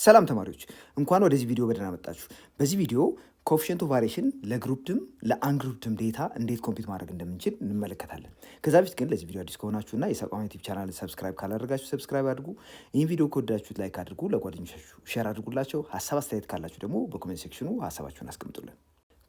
ሰላም ተማሪዎች እንኳን ወደዚህ ቪዲዮ በደህና መጣችሁ። በዚህ ቪዲዮ ኮኤፊሽንት ኦፍ ቫሪዬሽን ለግሩፕድም ለአንግሩፕድም ዴታ እንዴት ኮምፒውት ማድረግ እንደምንችል እንመለከታለን። ከዛ በፊት ግን ለዚህ ቪዲዮ አዲስ ከሆናችሁና የሰቋም ዩቲዩብ ቻናል ሰብስክራይብ ካላደረጋችሁ ሰብስክራይብ አድርጉ። ይህን ቪዲዮ ከወዳችሁት ላይክ አድርጉ፣ ለጓደኞቻችሁ ሼር አድርጉላቸው። ሀሳብ አስተያየት ካላችሁ ደግሞ በኮሜንት ሴክሽኑ ሀሳባችሁን አስቀምጡልን።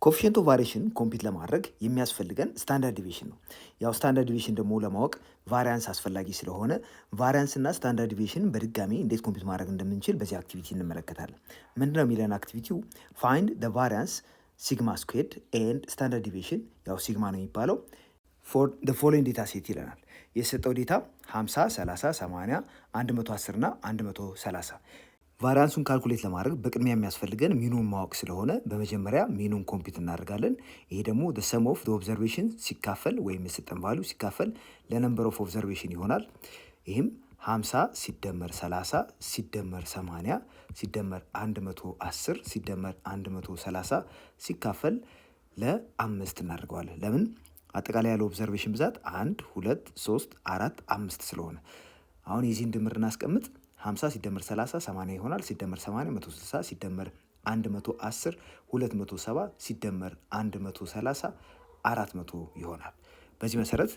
ኮኤፊሽንት ኦፍ ቫሪዬሽን ኮምፒውት ለማድረግ የሚያስፈልገን ስታንዳርድ ዲቪዬሽን ነው። ያው ስታንዳርድ ዲቪዬሽን ደግሞ ለማወቅ ቫሪያንስ አስፈላጊ ስለሆነ ቫሪያንስ እና ስታንዳርድ ዲቪዬሽን በድጋሚ እንዴት ኮምፒውት ማድረግ እንደምንችል በዚህ አክቲቪቲ እንመለከታለን። ምንድነው የሚለን አክቲቪቲው? ፋይንድ ዘ ቫሪያንስ ሲግማ ስኩዌርድ ኤንድ ስታንዳርድ ዲቪዬሽን፣ ያው ሲግማ ነው የሚባለው፣ ፎር ዘ ፎሎዊንግ ዴታ ሴት ይለናል። የሰጠው ዴታ 50፣ 30፣ 80፣ 110 እና 130። ቫሪያንሱን ካልኩሌት ለማድረግ በቅድሚያ የሚያስፈልገን ሚኑን ማወቅ ስለሆነ በመጀመሪያ ሚኑን ኮምፒውት እናደርጋለን። ይሄ ደግሞ the sum of the observation ሲካፈል ወይም የሰጠን ቫልዩ ሲካፈል ለነምበር ኦፍ ኦብዘርቬሽን ይሆናል። ይህም 50 ሲደመር 30 ሲደመር 80 ሲደመር 110 ሲደመር 130 ሲካፈል ለ5 እናደርገዋለን። ለምን? አጠቃላይ ያለው ኦብዘርቬሽን ብዛት 1 2 3 4 5 ስለሆነ አሁን የዚህን ድምር እናስቀምጥ። 50 ሲደመር 30 80 ይሆናል። ሲደመር 80 160 ሲደመር 110 270 ሲደመር 130 400 ይሆናል። በዚህ መሰረት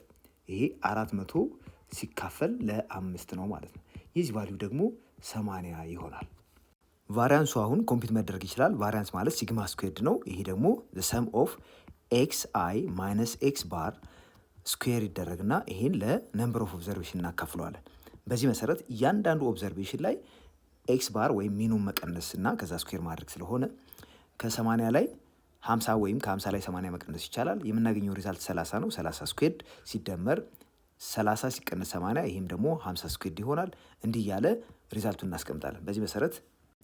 ይሄ 400 ሲካፈል ለ5 ነው ማለት ነው። የዚህ ቫልዩ ደግሞ 80 ይሆናል። ቫሪያንሱ አሁን ኮምፒውት መደረግ ይችላል። ቫሪያንስ ማለት ሲግማ ስኩዌርድ ነው። ይሄ ደግሞ the sum of xi minus x bar ስኩዌር ይደረግና ይሄን ለነምበር ኦፍ ኦብዘርቬሽን እናካፍለዋለን። በዚህ መሰረት እያንዳንዱ ኦብዘርቬሽን ላይ ኤክስ ባር ወይም ሚኑን መቀነስ እና ከዛ ስኩዌር ማድረግ ስለሆነ ከ80 ላይ 50 ወይም ከ50 ላይ 80 መቀነስ ይቻላል። የምናገኘው ሪዛልት 30 ነው። 30 ስኩዌርድ ሲደመር 30 ሲቀነስ 80 ይህም ደግሞ 50 ስኩዌርድ ይሆናል። እንዲህ እያለ ሪዛልቱን እናስቀምጣለን። በዚህ መሰረት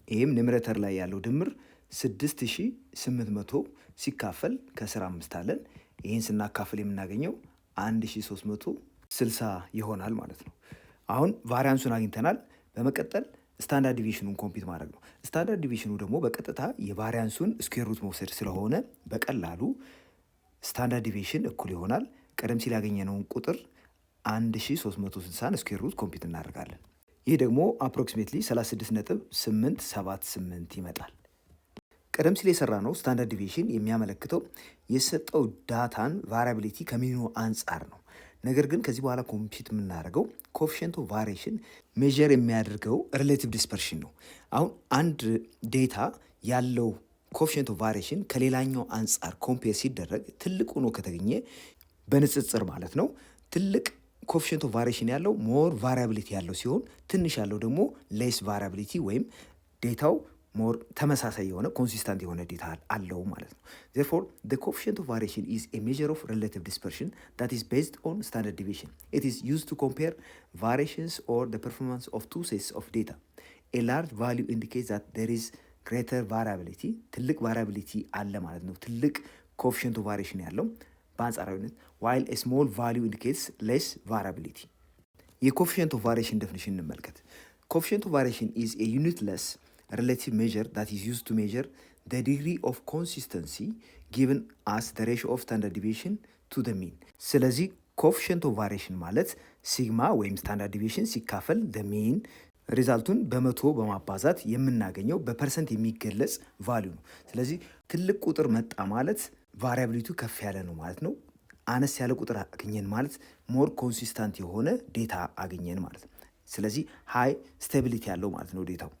ይህም ኒውመሬተር ላይ ያለው ድምር 6800 ሲካፈል ከስር 5 አለን። ይህን ስናካፍል የምናገኘው 1360 ይሆናል ማለት ነው። አሁን ቫሪያንሱን አግኝተናል። በመቀጠል ስታንዳርድ ዲቪዬሽኑን ኮምፒውት ማድረግ ነው። ስታንዳርድ ዲቪዬሽኑ ደግሞ በቀጥታ የቫሪያንሱን ስኩዌር ሩት መውሰድ ስለሆነ በቀላሉ ስታንዳርድ ዲቪዬሽን እኩል ይሆናል ቀደም ሲል ያገኘነውን ቁጥር 1360 ስኩዌር ሩት ኮምፒውት እናደርጋለን። ይህ ደግሞ አፕሮክሲሜትሊ 36.878 ይመጣል። ቀደም ሲል የሰራ ነው ስታንዳርድ ዲቪዬሽን የሚያመለክተው የሰጠው ዳታን ቫሪያቢሊቲ ከሚኑ አንጻር ነው። ነገር ግን ከዚህ በኋላ ኮምፒውት የምናደርገው ኮኤፊሽንት ኦፍ ቫሪዬሽን ሜዠር የሚያደርገው ሪሌቲቭ ዲስፐርሽን ነው። አሁን አንድ ዴታ ያለው ኮኤፊሽንት ኦፍ ቫሪዬሽን ከሌላኛው አንጻር ኮምፔር ሲደረግ ትልቅ ሆኖ ከተገኘ በንጽጽር ማለት ነው፣ ትልቅ ኮኤፊሽንት ኦፍ ቫሪዬሽን ያለው ሞር ቫሪያቢሊቲ ያለው ሲሆን ትንሽ ያለው ደግሞ ሌስ ቫሪያቢሊቲ ወይም ዴታው ሞር ተመሳሳይ የሆነ ኮንሲስታንት የሆነ ዴታ አለው ማለት ነው። therefore the coefficient of variation is a measure of relative dispersion that is based on standard deviation. It is used to compare variations or the performance of two sets of data. A large value indicates that there is greater variability. ትልቅ ቫሪያቢሊቲ አለ ማለት ነው፣ ትልቅ coefficient of variation ያለው በአንጻራዊነት፣ while a small value indicates less variability. የኮኤፊሽንት ኦፍ ቫሪዬሽን ዴፊኒሽን እንመልከት። coefficient of variation is a unitless relative measure that is used to measure the degree of consistency given as the ratio of standard deviation to the mean. ስለዚህ coefficient of variation ማለት ሲግማ ወይም ስታንዳርድ ዲቪዬሽን ሲካፈል the mean ሪዛልቱን በመቶ በማባዛት የምናገኘው በፐርሰንት የሚገለጽ ቫልዩ ነው። ስለዚህ ትልቅ ቁጥር መጣ ማለት ቫሪያቢሊቲው ከፍ ያለ ነው ማለት ነው። አነስ ያለ ቁጥር አገኘን ማለት ሞር ኮንሲስታንት የሆነ ዴታ አገኘን ማለት ነው። ስለዚህ ሃይ ስቴቢሊቲ ያለው ማለት ነው ዴታው።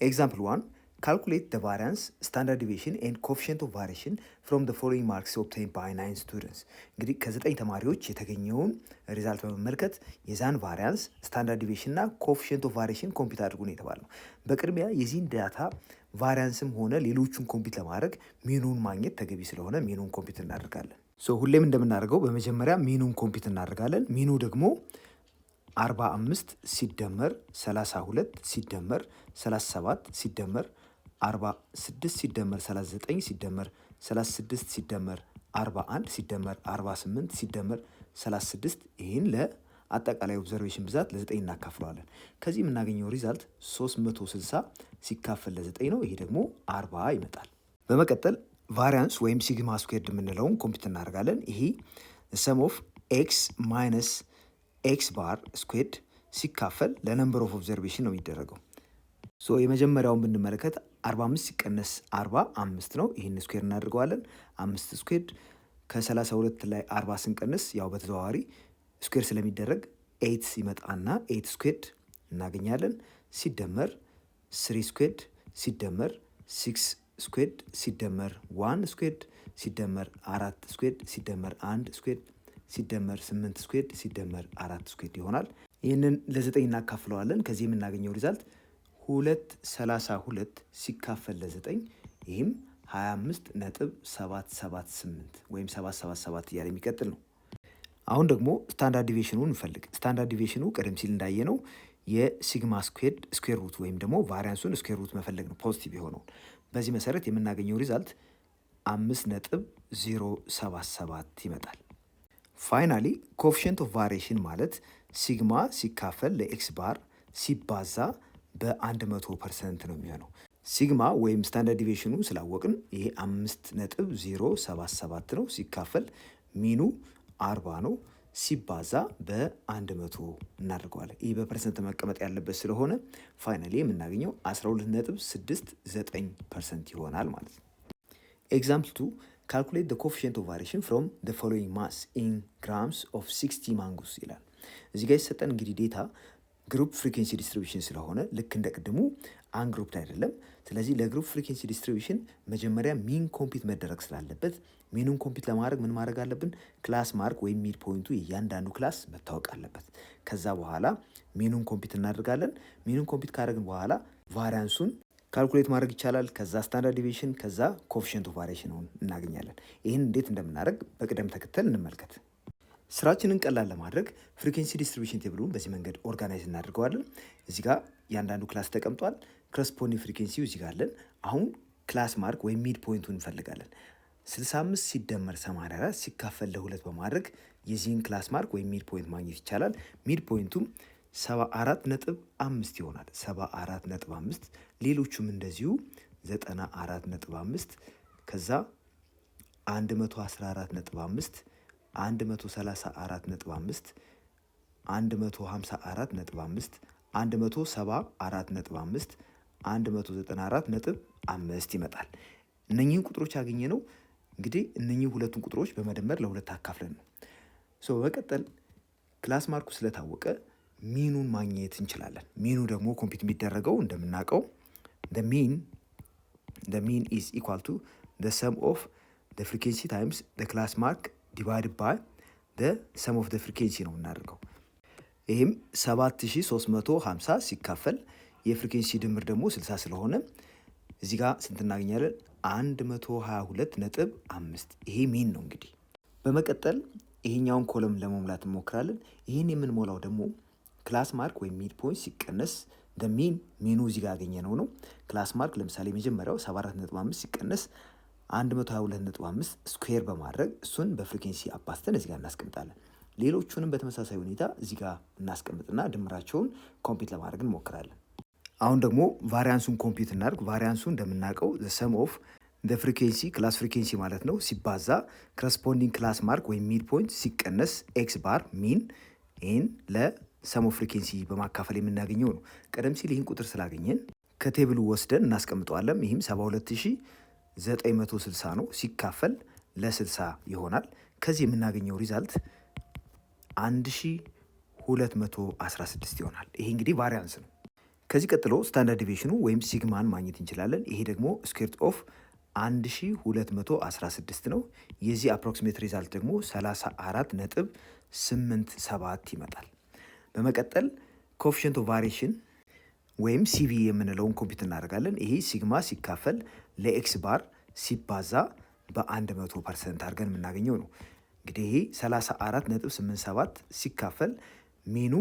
Example 1. Calculate the variance, standard deviation and coefficient of variation from the following marks obtained by 9 students. እንግዲህ ከ9 ተማሪዎች የተገኘውን ሪዛልት በመመልከት የዛን ቫሪያንስ ስታንዳርድ ዲቪዬሽን እና ኮኤፊሽንት ኦፍ ቫሪዬሽን ኮምፒውት አድርጉ ነው የተባለው። በቅድሚያ የዚህን ዳታ ቫሪያንስም ሆነ ሌሎቹን ኮምፒውት ለማድረግ ሚኑን ማግኘት ተገቢ ስለሆነ ሚኑን ኮምፒውት እናደርጋለን። ሁሌም እንደምናደርገው በመጀመሪያ ሚኑን ኮምፒውት እናደርጋለን። ሚኑ ደግሞ 45 ሲደመር 32 ሲደመር 37 ሲደመር 46 ሲደመር 39 ሲደመር 36 ሲደመር 41 ሲደመር 48 ሲደመር 36 ይህን ለአጠቃላይ ኦብዘርቬሽን ብዛት ለ9 እናካፍለዋለን። ከዚህ የምናገኘው ሪዛልት 360 ሲካፈል ለ9 ነው። ይሄ ደግሞ 40 ይመጣል። በመቀጠል ቫሪያንስ ወይም ሲግማ ስኩዌርድ የምንለውን ኮምፒውት እናደርጋለን። ይሄ ሰም ኦፍ ኤክስ ማይነስ ኤክስ ባር ስኩዌርድ ሲካፈል ለነምበር ኦፍ ኦብዘርቬሽን ነው የሚደረገው። የመጀመሪያውን ብንመለከት 45 ሲቀነስ 40 5 ነው። ይህን ስኩዌር እናድርገዋለን። 5 ስኩዌር ከ32 ላይ 40 ስንቀንስ ያው በተዘዋዋሪ ስኩዌር ስለሚደረግ 8 ይመጣና 8 ስኩዌር እናገኛለን። ሲደመር 3 ስኩዌር ሲደመር 6 ስኩዌር ሲደመር 1 ስኩዌር ሲደመር 4 ስኩዌር ሲደመር 1 ስኩዌር ሲደመር 8 ስኩዌር ሲደመር 4 ስኩዌር ይሆናል። ይህንን ለ9 እናካፍለዋለን። ከዚህ የምናገኘው ሪዛልት 232 ሲካፈል ለ9 ይህም 25.778 ወይም 777 እያለ የሚቀጥል ነው። አሁን ደግሞ ስታንዳርድ ዲቪዬሽኑን እንፈልግ። ስታንዳርድ ዲቪዬሽኑ ቀደም ሲል እንዳየነው የሲግማ ስኩዌር ሩት ወይም ደግሞ ቫሪያንሱን ስኩዌር ሩት መፈለግ ነው፣ ፖዚቲቭ የሆነውን። በዚህ መሰረት የምናገኘው ሪዛልት 5.077 ይመጣል። ፋይናሊ ኮኤፊሽንት ኦፍ ቫሪዬሽን ማለት ሲግማ ሲካፈል ለኤክስ ባር ሲባዛ በ100% ነው የሚሆነው። ሲግማ ወይም ስታንዳርድ ዲቪዬሽኑ ስላወቅን ይሄ 5.077 ነው። ሲካፈል ሚኑ 40 ነው። ሲባዛ በ100 እናደርገዋለን። ይህ በፐርሰንት መቀመጥ ያለበት ስለሆነ ፋይናሊ የምናገኘው 12.69% ይሆናል ማለት ነው። ኤግዛምፕል 2 ካልኩሌት ኮኤፊሽንት ኦፍ ቫሪዬሽን ፍሮም ዘ ፎሎዊንግ ማስ ኢን ግራምስ ኦፍ 60 ማንጎስ ይላል። እዚህ ጋር የተሰጠን እንግዲህ ዴታ ግሩፕ ፍሪኩዌንሲ ዲስትሪቢዩሽን ስለሆነ ልክ እንደ ቅድሙ አንግሩፕድ አይደለም። ስለዚህ ለግሩፕ ፍሪኩዌንሲ ዲስትሪቢዩሽን መጀመሪያ ሚን ኮምፒት መደረግ ስላለበት ሚኑን ኮምፒት ለማድረግ ምን ማድረግ አለብን? ክላስ ማርክ ወይም ሚድ ፖይንቱ የእያንዳንዱ ክላስ መታወቅ አለበት። ከዛ በኋላ ሚኑን ኮምፒት እናደርጋለን። ሚኑን ኮምፒት ካደረግን በኋላ ቫሪያንሱን ካልኩሌት ማድረግ ይቻላል። ከዛ ስታንዳርድ ዲቪዬሽን፣ ከዛ ኮኤፊሽንት ኦፍ ቫሪዬሽን እናገኛለን። ይህን እንዴት እንደምናደርግ በቅደም ተከተል እንመልከት። ስራችንን ቀላል ለማድረግ ፍሪኩዌንሲ ዲስትሪቢዩሽን ቴብሉን በዚህ መንገድ ኦርጋናይዝ እናደርገዋለን። እዚህ ጋር ያንዳንዱ ክላስ ተቀምጧል። ክረስፖንዲንግ ፍሪኩዌንሲው እዚህ ጋር አለን። አሁን ክላስ ማርክ ወይም ሚድ ፖይንቱን እንፈልጋለን። 65 ሲደመር 84 ሲካፈል ለ2 በማድረግ የዚህን ክላስ ማርክ ወይም ሚድ ፖይንት ማግኘት ይቻላል። ሚድ ፖይንቱም 74.5 ይሆናል። 74.5 ሌሎቹም እንደዚሁ 94.5 ከዛ 114.5 134.5 154.5 174.5 194.5 ይመጣል። እነኚህን ቁጥሮች ያገኘ ነው እንግዲህ እነኚህ ሁለቱን ቁጥሮች በመደመር ለሁለት አካፍለን ነው። በመቀጠል ክላስ ማርኩ ስለታወቀ ሚኑን ማግኘት እንችላለን። ሚኑ ደግሞ ኮምፒት የሚደረገው እንደምናውቀው the mean is equal to the sum of the frequency times the class mark divided by the sum of the frequency ነው የምናደርገው። ይህም 7350 ሲካፈል የፍሪኩዌንሲ ድምር ደግሞ 60 ስለሆነ እዚህ ጋር ስንት እናገኛለን? 122.5 ይሄ ሚን ነው እንግዲህ። በመቀጠል ይሄኛውን ኮለም ለመሙላት እንሞክራለን። ይህን የምንሞላው ደግሞ ክላስ ማርክ ወይም ሚድ ፖይንት ሲቀነስ ሚኑ እዚህ ጋር ያገኘነው ነው። ክላስ ማርክ ለምሳሌ መጀመሪያው 74.5 ሲቀነስ 122.5 ስኩዌር በማድረግ እሱን በፍሪኩዌንሲ አባስተን እዚህ ጋር እናስቀምጣለን። ሌሎቹንም በተመሳሳይ ሁኔታ እዚህ ጋር እናስቀምጥና ድምራቸውን ኮምፒት ለማድረግ እንሞክራለን። አሁን ደግሞ ቫሪያንሱን ኮምፒት እናድርግ። ቫሪያንሱ እንደምናውቀው the sum of the frequency ክላስ ፍሪኩዌንሲ ማለት ነው ሲባዛ corresponding ክላስ ማርክ ወይም ሚድ ፖይንት ሲቀነስ ኤክስ ባር ሚን ኢን ለሰም ኦፍ ፍሪኩዌንሲ በማካፈል የምናገኘው ነው። ቀደም ሲል ይህን ቁጥር ስላገኘን ከቴብሉ ወስደን እናስቀምጠዋለን። ይህም 72960 ነው ሲካፈል ለ60 ይሆናል። ከዚህ የምናገኘው ሪዛልት 1216 ይሆናል። ይሄ እንግዲህ ቫሪያንስ ነው። ከዚህ ቀጥሎ ስታንዳርድ ዲቪዬሽኑ ወይም ሲግማን ማግኘት እንችላለን። ይሄ ደግሞ ስኩዌር ሩት ኦፍ 1216 ነው። የዚህ አፕሮክሲሜት ሪዛልት ደግሞ 34.87 ይመጣል። በመቀጠል ኮኤፊሽንት ኦፍ ቫሪዬሽን ወይም ሲቪ የምንለውን ኮምፒት እናደርጋለን። ይሄ ሲግማ ሲካፈል ለኤክስ ባር ሲባዛ በ100% አድርገን የምናገኘው ነው። እንግዲህ ይሄ 34.87 ሲካፈል ሚኑ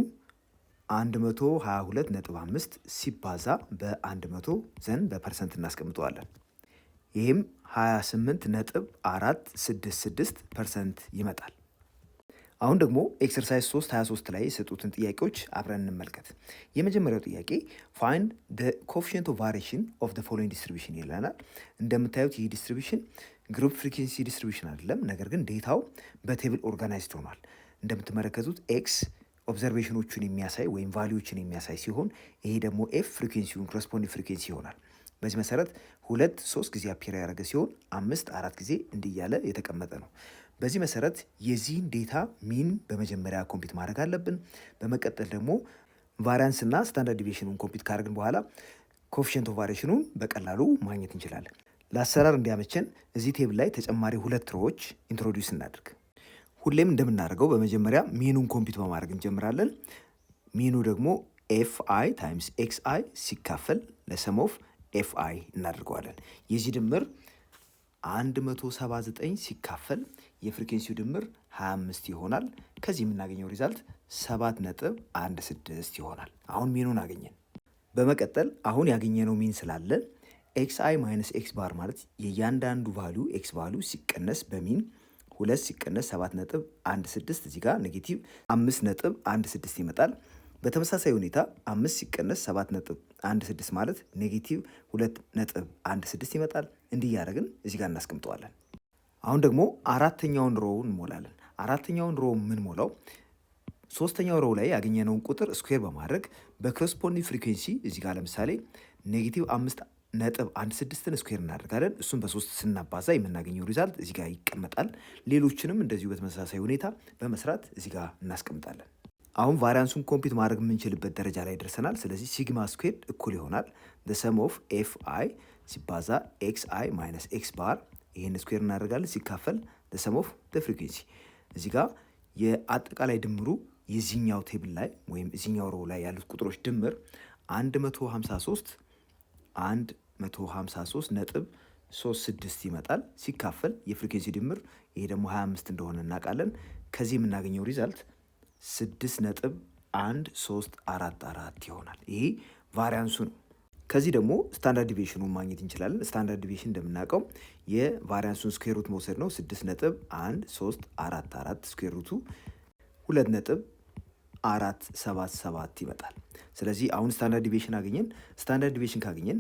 122.5 ሲባዛ በ100 ዘንድ በፐርሰንት እናስቀምጠዋለን። ይህም 28.466% ይመጣል። አሁን ደግሞ ኤክሰርሳይዝ 3.23 ላይ የሰጡትን ጥያቄዎች አብረን እንመልከት። የመጀመሪያው ጥያቄ ፋይንድ the coefficient of variation of the following distribution ይለናል። እንደምታዩት ይህ ዲስትሪቢዩሽን ግሩፕ ፍሪኩዌንሲ ዲስትሪቢዩሽን አይደለም፣ ነገር ግን ዴታው በቴብል ኦርጋናይዝድ ሆኗል። እንደምትመለከቱት ኤክስ ኦብዘርቬሽኖቹን የሚያሳይ ወይም ቫሊዎችን የሚያሳይ ሲሆን ይሄ ደግሞ ኤፍ ፍሪኩዌንሲውን ኮረስፖንዲንግ ፍሪኩዌንሲ ይሆናል። በዚህ መሰረት 2 3 ጊዜ አፒር ያደረገ ሲሆን 5 4 ጊዜ እንዲያለ የተቀመጠ ነው። በዚህ መሰረት የዚህን ዴታ ሚን በመጀመሪያ ኮምፒት ማድረግ አለብን። በመቀጠል ደግሞ ቫሪያንስ እና ስታንዳርድ ዲቪዬሽኑን ኮምፒት ካደረግን በኋላ ኮኤፊሽንት ኦፍ ቫሪዬሽኑን በቀላሉ ማግኘት እንችላለን። ለአሰራር እንዲያመቸን እዚህ ቴብል ላይ ተጨማሪ 2 ሮዎች ኢንትሮዲውስ እናድርግ። ሁሌም እንደምናደርገው በመጀመሪያ ሚኑን ኮምፒት በማድረግ እንጀምራለን። ሚኑ ደግሞ ኤፍ አይ ታይምስ ኤክስ አይ ሲካፈል ለሰም ኦፍ ኤፍ አይ እናደርገዋለን። የዚህ ድምር 179 ሲካፈል የፍሪኩዌንሲው ድምር 25 ይሆናል። ከዚህ የምናገኘው ሪዛልት 7.16 ይሆናል። አሁን ሚኑን አገኘን። በመቀጠል አሁን ያገኘነው ሚን ስላለ ኤክስ አይ ማይነስ ኤክስ ባር ማለት የእያንዳንዱ ቫሉ ኤክስ ቫሉ ሲቀነስ በሚን 2 ሲቀነስ 7.16 እዚህ ጋር ኔጌቲቭ 5.16 ይመጣል። በተመሳሳይ ሁኔታ 5 ሲቀነስ 7.16 ማለት ኔጌቲቭ 2.16 ይመጣል። እንዲህ እያደረግን እዚህ ጋር እናስቀምጠዋለን። አሁን ደግሞ አራተኛውን ሮው እንሞላለን። አራተኛውን ሮው የምንሞላው ሶስተኛው ሮው ላይ ያገኘነውን ቁጥር ስኩዌር በማድረግ በኮረስፖንዲንግ ፍሪኩዌንሲ እዚህ ጋር ለምሳሌ ኔጌቲቭ 5.16ን ስኩዌር እናደርጋለን። እሱም በ3 ስናባዛ የምናገኘው ሪዛልት እዚህ ጋር ይቀመጣል። ሌሎችንም እንደዚሁ በተመሳሳይ ሁኔታ በመስራት እዚህ ጋር እናስቀምጣለን። አሁን ቫሪያንሱን ኮምፒት ማድረግ የምንችልበት ደረጃ ላይ ደርሰናል። ስለዚህ ሲግማ ስኩዌር እኩል ይሆናል ሰም ኦፍ ኤፍ አይ ሲባዛ ኤክስ አይ ማይነስ ኤክስ ባር ይህን ስኩዌር እናደርጋለን ሲካፈል ሰም ኦፍ ፍሪኩዌንሲ እዚህ ጋር የአጠቃላይ ድምሩ የዚህኛው ቴብል ላይ ወይም እዚህኛው ሮው ላይ ያሉት ቁጥሮች ድምር 153.36 ይመጣል ሲካፈል የፍሪኩዌንሲ ድምር ይሄ ደግሞ 25 እንደሆነ እናውቃለን። ከዚህ የምናገኘው ሪዛልት 6.1344 ይሆናል። ይሄ ቫሪያንሱ ነው። ከዚህ ደግሞ ስታንዳርድ ዲቪዬሽኑን ማግኘት እንችላለን። ስታንዳርድ ዲቪዬሽን እንደምናውቀው የቫሪያንሱን ስኩዌር ሩት መውሰድ ነው። 6.1344 ስኩዌር ሩቱ 2.477 ይመጣል። ስለዚህ አሁን ስታንዳርድ ዲቪዬሽን አገኘን። ስታንዳርድ ዲቪዬሽን ካገኘን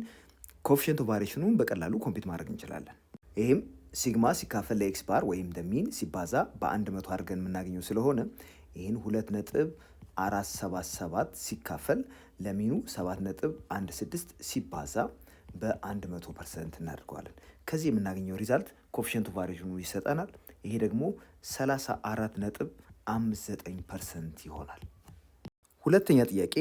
ኮኤፊሽንት ኦፍ ቫሪዬሽኑን በቀላሉ ኮምፒት ማድረግ እንችላለን። ይህም ሲግማ ሲካፈል ለኤክስ ባር ወይም ደሚን ሲባዛ በ100 አድርገን የምናገኘው ስለሆነ ይህን 2.477 ሲካፈል ለሚኑ 7.16 ሲባዛ በ100% እናደርገዋለን። ከዚህ የምናገኘው ሪዛልት ኮኤፊሽንት ኦፍ ቫሪዬሽኑ ይሰጠናል። ይሄ ደግሞ 34.59% ይሆናል። ሁለተኛ ጥያቄ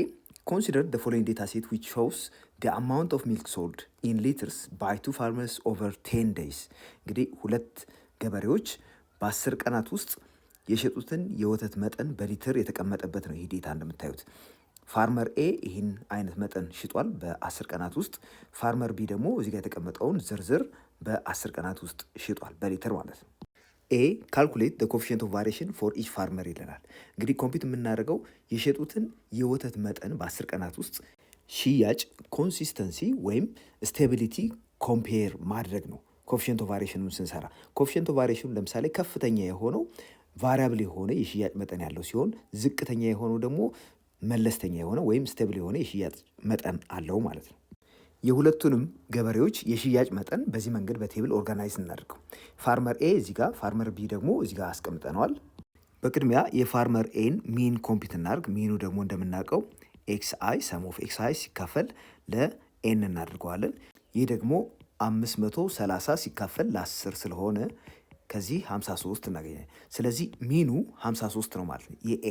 Consider the following data set which shows the amount of milk sold in liters by 2 farmers over 10 days. እንግዲህ 2 ገበሬዎች በ10 ቀናት ውስጥ የሸጡትን የወተት መጠን በሊትር የተቀመጠበት ነው። ይህ ዴታ እንደምታዩት ፋርመር ኤ ይህን አይነት መጠን ሽጧል በ10 ቀናት ውስጥ። ፋርመር ቢ ደግሞ እዚህ ጋር የተቀመጠውን ዝርዝር በ10 ቀናት ውስጥ ሽጧል በሊትር ማለት ነው። ኤ ካልኩሌት the coefficient of variation for each farmer ይለናል። እንግዲህ ኮምፒት የምናደርገው የሸጡትን የወተት መጠን በ10 ቀናት ውስጥ ሽያጭ ኮንሲስተንሲ ወይም ስቴቢሊቲ ኮምፔር ማድረግ ነው። ኮኤፊሽንት ኦፍ ቫሪዬሽኑን ስንሰራ ኮኤፊሽንት ኦፍ ቫሪዬሽኑ ለምሳሌ ከፍተኛ የሆነው ቫሪያብል የሆነ የሽያጭ መጠን ያለው ሲሆን ዝቅተኛ የሆነው ደግሞ መለስተኛ የሆነ ወይም ስቴብል የሆነ የሽያጭ መጠን አለው ማለት ነው። የሁለቱንም ገበሬዎች የሽያጭ መጠን በዚህ መንገድ በቴብል ኦርጋናይዝ እናደርገው። ፋርመር ኤ እዚህ ጋር፣ ፋርመር ቢ ደግሞ እዚህ ጋር አስቀምጠነዋል። በቅድሚያ የፋርመር ኤን ሚን ኮምፒት እናድርግ። ሚኑ ደግሞ እንደምናውቀው ኤክስ አይ ሰም ኦፍ ኤክስ አይ ሲካፈል ለኤን እናደርገዋለን። ይህ ደግሞ 530 ሲካፈል ለ10 ስለሆነ ከዚህ 53 እናገኛለን። ስለዚህ ሚኑ 53 ነው ማለት ነው የኤ።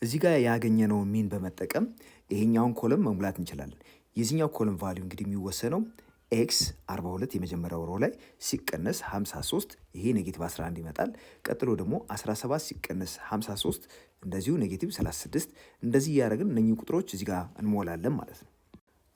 እዚህ ጋር ያገኘነውን ሚን በመጠቀም ይሄኛውን ኮለም መሙላት እንችላለን። የዚህኛው ኮለም ቫልዩ እንግዲህ የሚወሰነው ኤክስ 42 የመጀመሪያው ሮ ላይ ሲቀነስ 53 ይሄ ኔጌቲቭ 11 ይመጣል። ቀጥሎ ደግሞ 17 ሲቀነስ 53 እንደዚሁ ኔጌቲቭ 36። እንደዚህ እያደረግን እነኚህ ቁጥሮች እዚህ ጋር እንሞላለን ማለት ነው።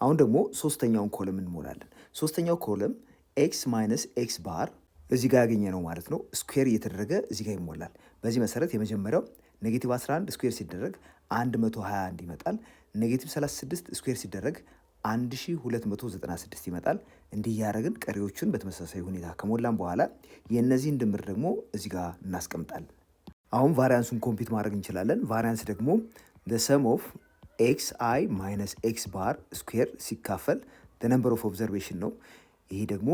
አሁን ደግሞ ሶስተኛውን ኮለም እንሞላለን። ሶስተኛው ኮለም ኤክስ ማይነስ ኤክስ ባር እዚህ ጋር ያገኘ ነው ማለት ነው። ስኩዌር እየተደረገ እዚህ ጋር ይሞላል። በዚህ መሰረት የመጀመሪያው ኔጌቲቭ 11 ስኩዌር ሲደረግ 121 ይመጣል። ኔጌቲቭ 36 ስኩዌር ሲደረግ 1296 ይመጣል። እንዲህ ያደረግን ቀሪዎቹን በተመሳሳይ ሁኔታ ከሞላን በኋላ የእነዚህን ድምር ደግሞ እዚህ ጋር እናስቀምጣለን። አሁን ቫሪያንሱን ኮምፒት ማድረግ እንችላለን። ቫሪያንስ ደግሞ the sum of ኤክስ አይ ማይነስ ኤክስ ባር ስኩዌር ሲካፈል the number of observation ነው። ይሄ ደግሞ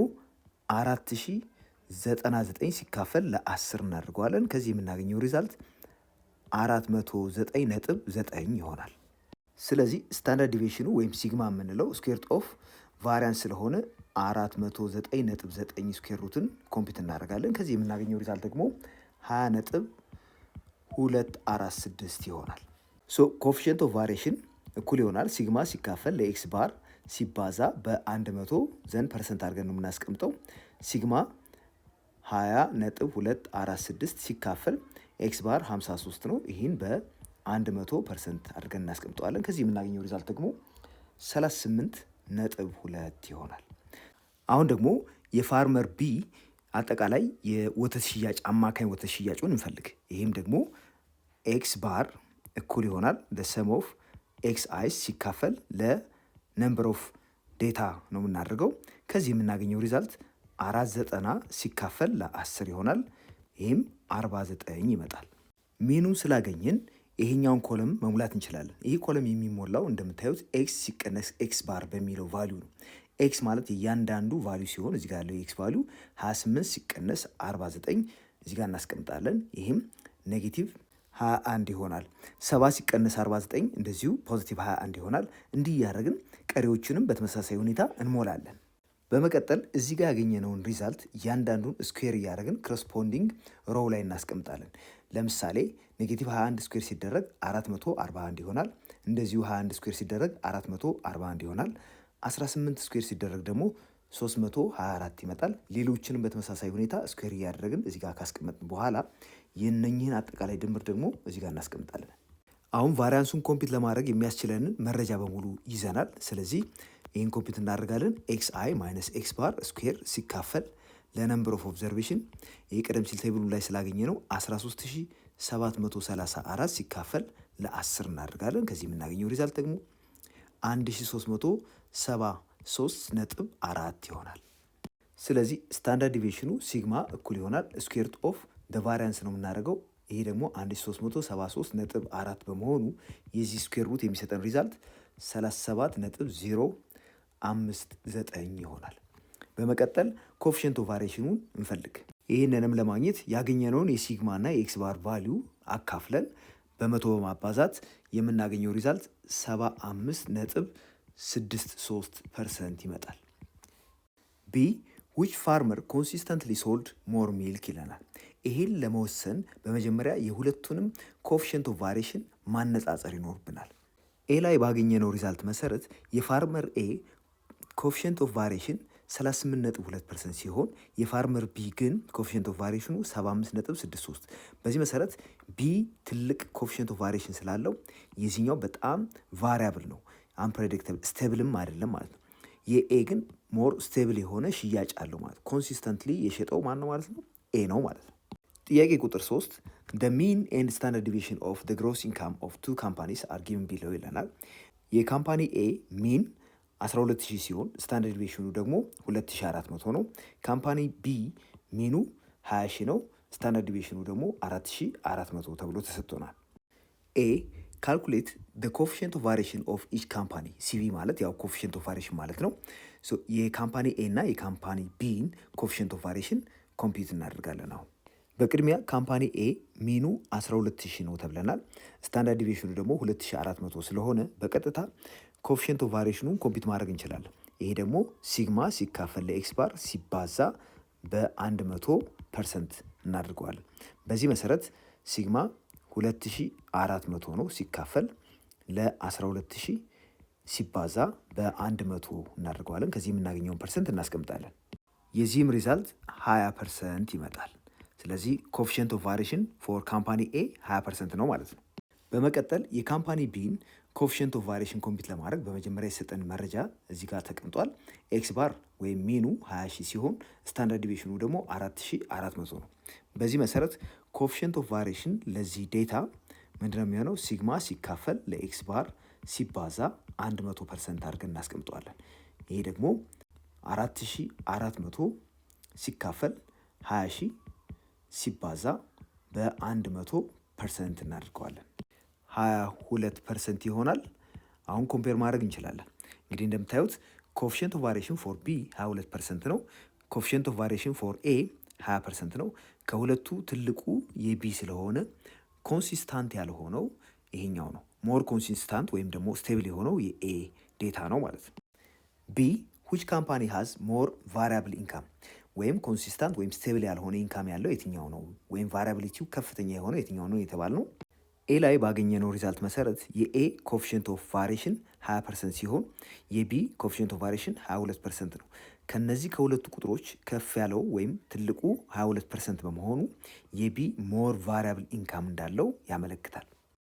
4099 ሲካፈል ለ10 እናደርገዋለን። ከዚህ የምናገኘው ሪዛልት 409.9 ይሆናል። ስለዚህ ስታንዳርድ ዲቪዬሽኑ ወይም ሲግማ የምንለው ስኩዌር ሩት ኦፍ ቫሪያንስ ስለሆነ 409.9 ስኩዌር ሩትን ኮምፒት እናደርጋለን። ከዚህ የምናገኘው ሪዛልት ደግሞ 20.246 ይሆናል። ሶ ኮኤፊሽንት ኦፍ ቫሪዬሽን እኩል ይሆናል ሲግማ ሲካፈል ለኤክስ ባር ሲባዛ በ100 ዘንድ ፐርሰንት አድርገን ነው የምናስቀምጠው። ሲግማ 20.246 ሲካፈል ኤክስ ባር 53 ነው። ይህን በ100% አድርገን እናስቀምጠዋለን። ከዚህ የምናገኘው ሪዛልት ደግሞ 38.2 ይሆናል። አሁን ደግሞ የፋርመር ቢ አጠቃላይ የወተት ሽያጭ አማካኝ ወተት ሽያጩን እንፈልግ። ይህም ደግሞ ኤክስ ባር እኩል ይሆናል ሰም ኦፍ ኤክስ አይስ ሲካፈል ለነምበር ኦፍ ዴታ ነው የምናደርገው። ከዚህ የምናገኘው ሪዛልት 490 ሲካፈል ለ10 ይሆናል። ይህም 49 ይመጣል። ሚኑን ስላገኘን ይሄኛውን ኮለም መሙላት እንችላለን። ይህ ኮለም የሚሞላው እንደምታዩት ኤክስ ሲቀነስ ኤክስ ባር በሚለው ቫሊዩ ነው። ኤክስ ማለት እያንዳንዱ ቫሊዩ ሲሆን እዚህ ጋር ያለው የኤክስ ቫሊዩ 28 ሲቀነስ 49 እዚህ ጋር እናስቀምጣለን። ይህም ኔጌቲቭ 21 ይሆናል። 7 ሲቀነስ 49 እንደዚሁ ፖዚቲቭ 21 ይሆናል። እንዲህ እያደረግን ቀሪዎቹንም በተመሳሳይ ሁኔታ እንሞላለን። በመቀጠል እዚህ ጋር ያገኘነውን ሪዛልት እያንዳንዱን ስኩዌር እያደረግን ኮረስፖንዲንግ ሮው ላይ እናስቀምጣለን። ለምሳሌ ኔጌቲቭ 21 ስኩዌር ሲደረግ 441 ይሆናል። እንደዚሁ 21 ስኩዌር ሲደረግ 441 ይሆናል። 18 ስኩዌር ሲደረግ ደግሞ 324 ይመጣል። ሌሎችንም በተመሳሳይ ሁኔታ ስኩዌር እያደረግን እዚህ ጋር ካስቀመጥን በኋላ የነኝህን አጠቃላይ ድምር ደግሞ እዚህ ጋር እናስቀምጣለን። አሁን ቫሪያንሱን ኮምፒት ለማድረግ የሚያስችለንን መረጃ በሙሉ ይዘናል። ስለዚህ ይህን ኮምፒት እናደርጋለን። ኤክስ አይ ማይነስ ኤክስ ባር ስኩዌር ሲካፈል ለነምበር ኦፍ ኦብዘርቬሽን ይህ ቀደም ሲል ቴብሉ ላይ ስላገኘ ነው 13734 ሲካፈል ለ10 እናደርጋለን። ከዚህ የምናገኘው ሪዛልት ደግሞ 1373.4 ይሆናል። ስለዚህ ስታንዳርድ ዲቪዬሽኑ ሲግማ እኩል ይሆናል ስኩዌር ሩት ኦፍ ቫሪያንስ ነው የምናደርገው። ይሄ ደግሞ 1373.4 በመሆኑ የዚህ ስኩዌር ሩት የሚሰጠን ሪዛልት 37.059 ይሆናል። በመቀጠል ኮኤፊሽንት ኦፍ ቫሪዬሽኑን እንፈልግ። ይህንንም ለማግኘት ያገኘነውን የሲግማ እና የኤክስ ባር ቫሊዩ አካፍለን በመቶ በማባዛት የምናገኘው ሪዛልት 75.63% ይመጣል። ቢ ዊች ፋርመር ኮንሲስተንትሊ ሶልድ ሞር ሚልክ ይለናል። ይሄን ለመወሰን በመጀመሪያ የሁለቱንም ኮኤፊሽንት ኦፍ ቫሪዬሽን ማነጻጸር ይኖርብናል። ኤ ላይ ባገኘነው ሪዛልት መሰረት የፋርመር ኤ ኮኤፊሽንት ኦፍ ቫሪዬሽን 38.2% ሲሆን የፋርመር ቢ ግን ኮኤፊሽንት ኦፍ ቫሪዬሽኑ 75.63። በዚህ መሰረት ቢ ትልቅ ኮኤፊሽንት ኦፍ ቫሪዬሽን ስላለው የዚህኛው በጣም ቫሪያብል ነው፣ አንፕሬዲክተብል ስቴብልም አይደለም ማለት ነው። የኤ ግን ሞር ስቴብል የሆነ ሽያጭ አለው ማለት ኮንሲስተንትሊ የሸጠው ማን ነው ማለት ነው? ኤ ነው ማለት ነው። ጥያቄ ቁጥር 3 the mean and standard deviation of the gross income of two companies are given below ይለናል። የካምፓኒ ኤ ሚን 12000 ሲሆን ስታንዳርድ ዲቪዬሽኑ ደግሞ 2400 ነው። ካምፓኒ ቢ ሚኑ 20000 ነው። ስታንዳርድ ዲቪዬሽኑ ደግሞ 4400 ተብሎ ተሰጥቶናል። ኤ ካልኩሌት the coefficient of variation of each company ሲቪ ማለት ያው coefficient of variation ማለት ነው። የካምፓኒ ኤ እና የካምፓኒ ቢን coefficient of variation ኮምፒውት እናደርጋለን። አሁን በቅድሚያ ካምፓኒ ኤ ሚኑ 12000 ነው ተብለናል። ስታንዳርድ ዲቪዬሽኑ ደግሞ 2400 ስለሆነ በቀጥታ ኮኤፊሽንት ኦፍ ቫሪዬሽኑን ኮምፒውት ማድረግ እንችላለን። ይሄ ደግሞ ሲግማ ሲካፈል ለኤክስ ባር ሲባዛ በ100% እናደርገዋለን። በዚህ መሰረት ሲግማ 2400 ነው ሲካፈል ለ12000 ሲባዛ በ100 እናደርገዋለን። ከዚህ የምናገኘውን ፐርሰንት እናስቀምጣለን። የዚህም ሪዛልት 20% ይመጣል። ስለዚህ ኮኤፊሽንት ኦፍ ቫሪዬሽን ፎር ካምፓኒ ኤ 20% ነው ማለት ነው። በመቀጠል የካምፓኒ ቢን ኮኤፊሽንት ኦፍ ቫሪዬሽን ኮምፒት ለማድረግ በመጀመሪያ የሰጠን መረጃ እዚህ ጋር ተቀምጧል። ኤክስ ባር ወይም ሚኑ 20000 ሲሆን ስታንዳርድ ዲቪዬሽኑ ደግሞ 4400 ነው። በዚህ መሰረት ኮኤፊሽንት ኦፍ ቫሪዬሽን ለዚህ ዴታ ምንድነው የሚሆነው? ሲግማ ሲካፈል ለኤክስ ባር ሲባዛ 100% አድርገን እናስቀምጠዋለን። ይሄ ደግሞ 4400 ሲካፈል 20000 ሲባዛ በ100% እናደርገዋለን። 22% ይሆናል። አሁን ኮምፔር ማድረግ እንችላለን። እንግዲህ እንደምታዩት ኮኤፊሽንት ኦፍ ቫሪዬሽን ፎር ቢ 22% ነው። ኮኤፊሽንት ኦፍ ቫሪዬሽን ፎር ኤ 20% ነው። ከሁለቱ ትልቁ የቢ ስለሆነ ኮንሲስታንት ያልሆነው ይሄኛው ነው። ሞር ኮንሲስታንት ወይም ደግሞ ስቴብል የሆነው የኤ ዴታ ነው ማለት ነው። ቢ which company has more variable income ወይም ኮንሲስታንት ወይም ስቴብል ያልሆነ ኢንካም ያለው የትኛው ነው ወይም ቫሪያቢሊቲው ከፍተኛ የሆነው የትኛው ነው የተባልነው ኤ ላይ ባገኘነው ሪዛልት መሰረት የኤ ኮፊሽንት ኦፍ ቫሪሽን 20% ሲሆን የቢ ኮፊሽንት ኦፍ ቫሪሽን 22% ነው። ከነዚህ ከሁለቱ ቁጥሮች ከፍ ያለው ወይም ትልቁ 22% በመሆኑ የቢ ሞር ቫሪያብል ኢንካም እንዳለው ያመለክታል።